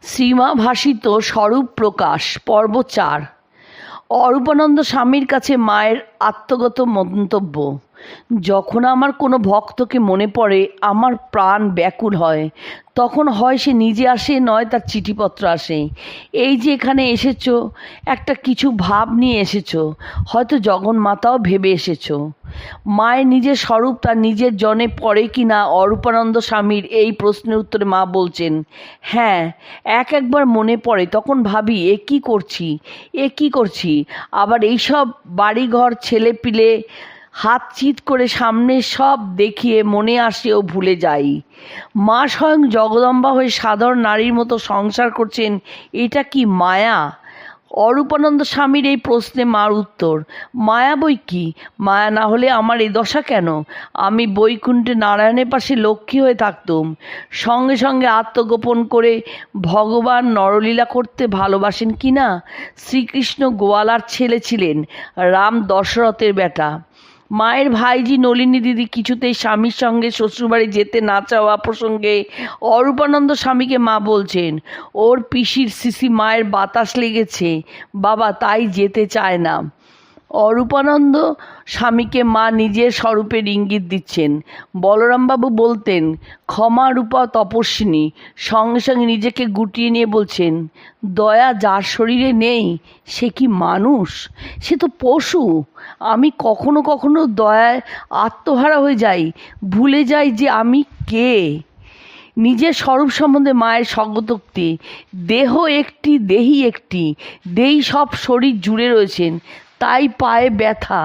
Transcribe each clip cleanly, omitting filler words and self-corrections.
শ্রীমা ভাসিত স্বরূপ প্রকাশ পর্ব ৪। অরূপানন্দ স্বামীর কাছে মায়ের আত্মগত মন্তব্য। যখন আমার কোনো ভক্তকে মনে পড়ে আমার প্রাণ ব্যাকুল হয়, তখন হয় সে নিজে আসে, নয় তার চিঠিপত্র আসে। এই যে এখানে এসেছো, একটা কিছু ভাব নিয়ে এসেছো, হয়তো জগন্মাতাও ভেবে এসেছো। মায়ের নিজের স্বরূপ তার নিজের জনে পড়ে কি না অরূপানন্দ স্বামীর এই প্রশ্নের উত্তরে মা বলছেন, হ্যাঁ, একবার মনে পড়ে। তখন ভাবি এ কী করছি। আবার এইসব বাড়িঘর ছেলেপিলে হাত চিৎ করে সামনে সব দেখিয়ে মনে আসে ও ভুলে যাই। মা স্বয়ং জগদম্বা হয়ে সাধারণ নারীর মতো সংসার করছেন, এটা কি মায়া? অরূপানন্দ স্বামীর এই প্রশ্নে মার উত্তর, মায়া বই কি? মায়া না হলে আমার এ দশা কেন? আমি বৈকুণ্ঠে নারায়ণের পাশে লক্ষ্মী হয়ে থাকতুম। সঙ্গে সঙ্গে আত্মগোপন করে ভগবান নরলীলা করতে ভালোবাসেন কি না? শ্রীকৃষ্ণ গোয়ালার ছেলে ছিলেন, রাম দশরথের বেটা। মায়ের ভাইজি নলিনী দিদি কিছুতেই স্বামীর সঙ্গে শ্বশুরবাড়ি যেতে না চাওয়া প্রসঙ্গে অরূপানন্দ স্বামীকে মা বলছেন, ওর পিসির সিসি মায়ের বাতাস লেগেছে বাবা, তাই যেতে চায় না। অরূপানন্দ স্বামীকে মা নিজের স্বরূপের ইঙ্গিত দিচ্ছেন। বলরামবাবু বলতেন, ক্ষমা রূপা তপস্বিনী। সঙ্গে সঙ্গে নিজেকে গুটিয়ে নিয়ে বলছেন, দয়া যার শরীরে নেই সে কি মানুষ? সে তো পশু। আমি কখনো কখনো দয়ায় আত্মহারা হয়ে যাই, ভুলে যাই যে আমি কে। নিজের স্বরূপ সম্বন্ধে মায়ের স্বগতোক্তি, দেহ একটি, দেহি একটি, দেহি সব শরীর জুড়ে রয়েছেন, তাই পায়ে ব্যথা।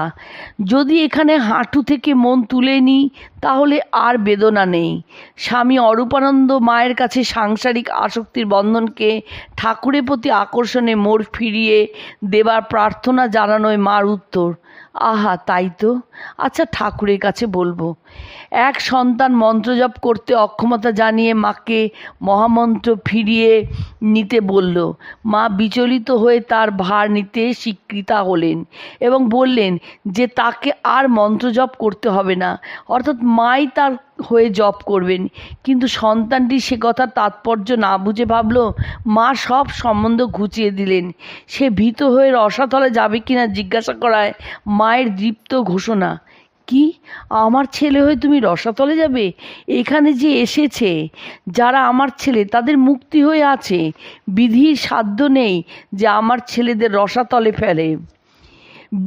যদি এখানে হাঁটু থেকে মন তুলে নিই তাহলে আর বেদনা নেই। স্বামী অরূপানন্দ মায়ের কাছে সাংসারিক আসক্তির বন্ধনকে ঠাকুরের প্রতি আকর্ষণে মোড় ফিরিয়ে দেবার প্রার্থনা জানানোয় মার উত্তর, আহা তাই তো, আচ্ছা ঠাকুরের কাছে বলবো। এক সন্তান মন্ত্রজপ করতে অক্ষমতা জানিয়ে মাকে মহামন্ত্র ফিরিয়ে নিতে বলল। মা বিচলিত হয়ে তার ভার নিতে স্বীকৃতা হলেন এবং বললেন যে তাকে আর মন্ত্রজপ করতে হবে না, অর্থাৎ মাই তার হয়ে জপ করবেন। কিন্তু সন্তানটি সে কথা তাৎপর্য না বুঝে ভাবল, মা সব সম্বন্ধ ঘুচিয়ে দিলেন। সে ভীত হয়ে রসাতলে যাবে কিনা জিজ্ঞাসা করায় মায়ের দৃপ্ত ঘোষণা, কি, আমার ছেলে হয়ে তুমি রসাতলে যাবে? এখানে যে এসেছে যারা আমার ছেলে তাদের মুক্তি হয়ে আছে, বিধির সাধ্য নেই যে আমার ছেলেদের রসাতলে ফেলে।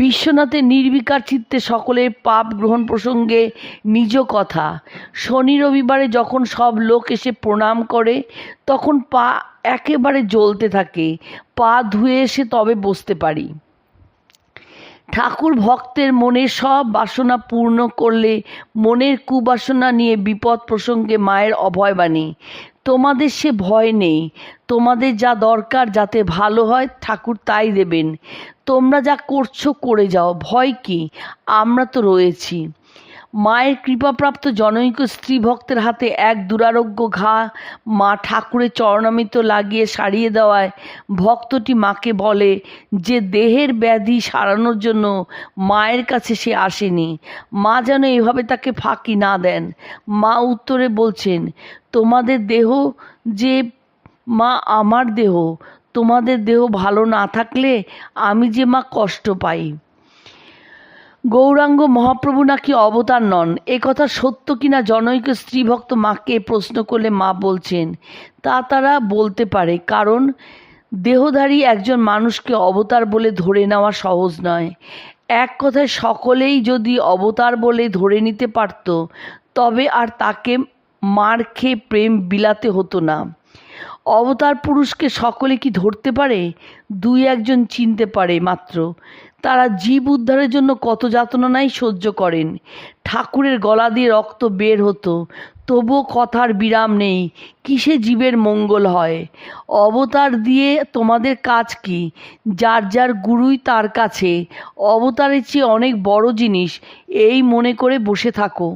বিশ্বনাথের নির্বিকার চিত্তে সকলের পাপ গ্রহণ প্রসঙ্গে নিজ কথা। শনি রবিবারে যখন সব লোক এসে প্রণাম করে তখন পা একেবারে জ্বলতে থাকে। পা ধুয়ে এসে তবে বসতে পারি। ঠাকুর ভক্তের মনের সব বাসনা পূর্ণ করলে মনের কুবাসনা নিয়ে বিপদ প্রসঙ্গে মায়ের অভয়বাণী, তোমাদের সে ভয় নেই। তোমাদের যা দরকার যাতে ভালো হয় ঠাকুর তাই দেবেন। তোমরা যা করছো করে যাও, ভয় কি, আমরা তো রয়েছি। মায়ের কৃপাপ্রাপ্ত জনৈক স্ত্রী ভক্তের হাতে এক দুরারোগ্য ঘা মা ঠাকুরের চরণামৃত লাগিয়ে সারিয়ে দেওয়ায় ভক্তটি মাকে বলে যে দেহের ব্যাধি সারানোর জন্য মায়ের কাছে সে আসেনি, মা যেন এভাবে তাকে ফাঁকি না দেন। মা উত্তরে বলছেন, তোমাদের দেহ যে মা আমার দেহ, তোমাদের দেহ ভালো না থাকলে আমি যে মা কষ্ট পাই। গৌরাঙ্গ মহাপ্রভু নাকি অবতার নন, এ কথা সত্য কিনা জনৈক স্ত্রীভক্ত মাকে প্রশ্ন করলে মা বলছেন, তা তারা বলতে পারে, কারণ দেহধারী একজন মানুষকে অবতার বলে ধরে নেওয়া সহজ নয়। এক কথায় সকলেই যদি অবতার বলে ধরে নিতে পারত তবে আর তাকে মার খেয়ে প্রেম বিলাতে হতো না। অবতার পুরুষকে সকলে কি ধরতে পারে? দুই একজন চিনতে পারে মাত্র। তারা জীব উদ্ধারের জন্য কত যাতনা নাই সহ্য করেন। ঠাকুরের গলা দিয়ে রক্ত বের হতো, তবুও কথার বিরাম নেই, কিসে জীবের মঙ্গল হয়? অবতার দিয়ে তোমাদের কাজ কি? যার যার গুরুই তার কাছে। অবতারের চেয়ে অনেক বড় জিনিস এই মনে করে বসে থাকো।